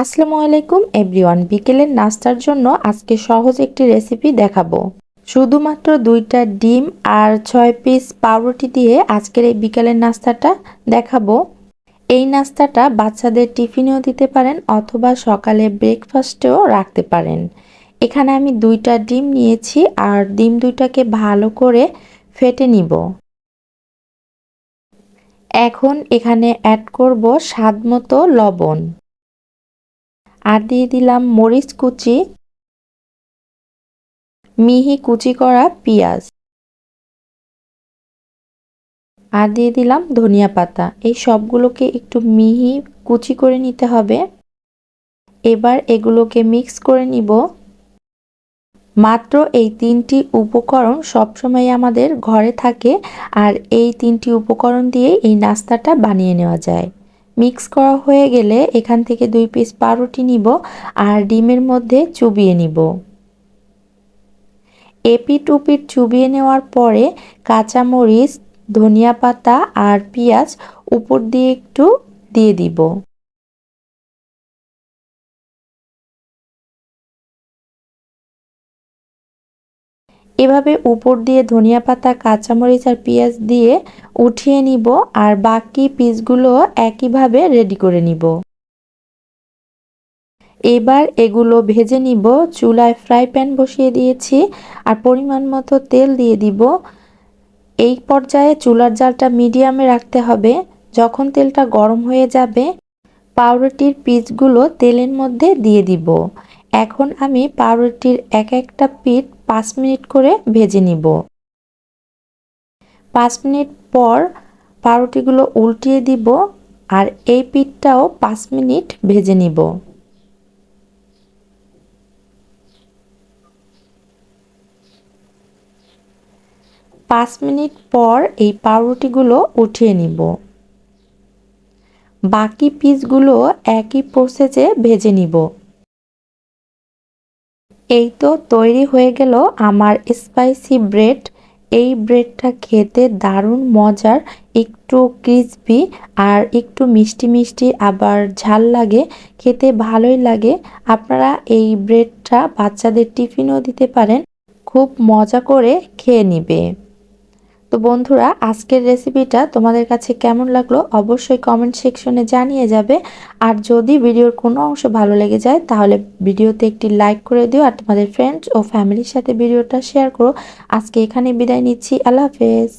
আসসালামু আলাইকুম এভরিওয়ান। বিকেলের নাস্তার জন্য আজকে সহজ একটি রেসিপি দেখাবো। শুধুমাত্র 2টা ডিম আর 6 পিস পাউরুটি দিয়ে আজকের এই বিকেলের নাস্তাটা দেখাবো। এই নাস্তাটা বাচ্চাদের টিফিনেও দিতে পারেন অথবা সকালে ব্রেকফাস্টেও রাখতে পারেন। এখানে আমি 2টা ডিম নিয়েছি আর ডিম 2টাকে ভালো করে ফেটে নিব। এখন এখানে অ্যাড করব স্বাদমতো লবণ আর দিয়ে দিলাম মরিচ কুচি, মিহি কুচি করা পেঁয়াজ আর দিয়ে দিলাম ধনিয়া পাতা। এই সবগুলোকে একটু মিহি কুচি করে নিতে হবে। এবার এগুলোকে মিক্স করে নিব। মাত্র এই 3টি উপকরণ সবসময় আমাদের ঘরে থাকে আর এই 3টি উপকরণ দিয়ে এই নাস্তাটা বানিয়ে নেওয়া যায়। মিক্স করা হয়ে গেলে এখান থেকে 2 পিস পাউরুটি নিব আর ডিমের মধ্যে চুবিয়ে নিব। এপিঠ ওপিঠ চুবিয়ে নেওয়ার পরে কাঁচামরিচ, ধনিয়া পাতা আর পেঁয়াজ উপর দিয়ে একটু দিয়ে দিব। এভাবে উপর দিয়ে ধনিয়া পাতা, কাঁচামরিচ আর পেঁয়াজ দিয়ে উঠিয়ে নিব আর বাকি পিসগুলো একইভাবে রেডি করে নিব। এবার এগুলো ভেজে নিব। চুলায় ফ্রাই প্যান বসিয়ে দিয়েছি আর পরিমাণ মতো তেল দিয়ে দিব। এই পর্যায়ে চুলার জালটা মিডিয়ামে রাখতে হবে। যখন তেলটা গরম হয়ে যাবে পাউরুটির পিসগুলো তেলের মধ্যে দিয়ে দিব। এখন আমি পাউরুটির এক একটা পিঠ 5 মিনিট করে ভেজে নিব। 5 মিনিট পর পাউরুটিগুলো উল্টিয়ে দিব আর এই পিঠটাও 5 মিনিট ভেজে নিব। 5 মিনিট পর এই পাউরুটিগুলো উঠিয়ে নিব। বাকি পিসগুলো একই প্রসেসে ভেজে নিব। এই তো তৈরি হয়ে গেল আমার স্পাইসি ব্রেড। এই ব্রেডটা খেতে দারুণ মজার, একটু ক্রিসপি আর একটু মিষ্টি মিষ্টি আবার ঝাল লাগে, খেতে ভালোই লাগে। আপনারা এই ব্রেডটা বাচ্চাদের টিফিনেও দিতে পারেন, খুব মজা করে খেয়ে নিবে। তো বন্ধুরা, আজকের রেসিপিটা তোমাদের কাছে কেমন লাগলো অবশ্যই কমেন্ট সেকশনে জানিয়ে যাবে। আর যদি ভিডিওর কোনো অংশ ভালো লেগে যায় তাহলে ভিডিওতে একটি লাইক করে দিও আর তোমাদের ফ্রেন্ডস ও ফ্যামিলির সাথে ভিডিওটা শেয়ার করো। আজকে এখানে বিদায় নিচ্ছি। আল্লাহ হাফেজ।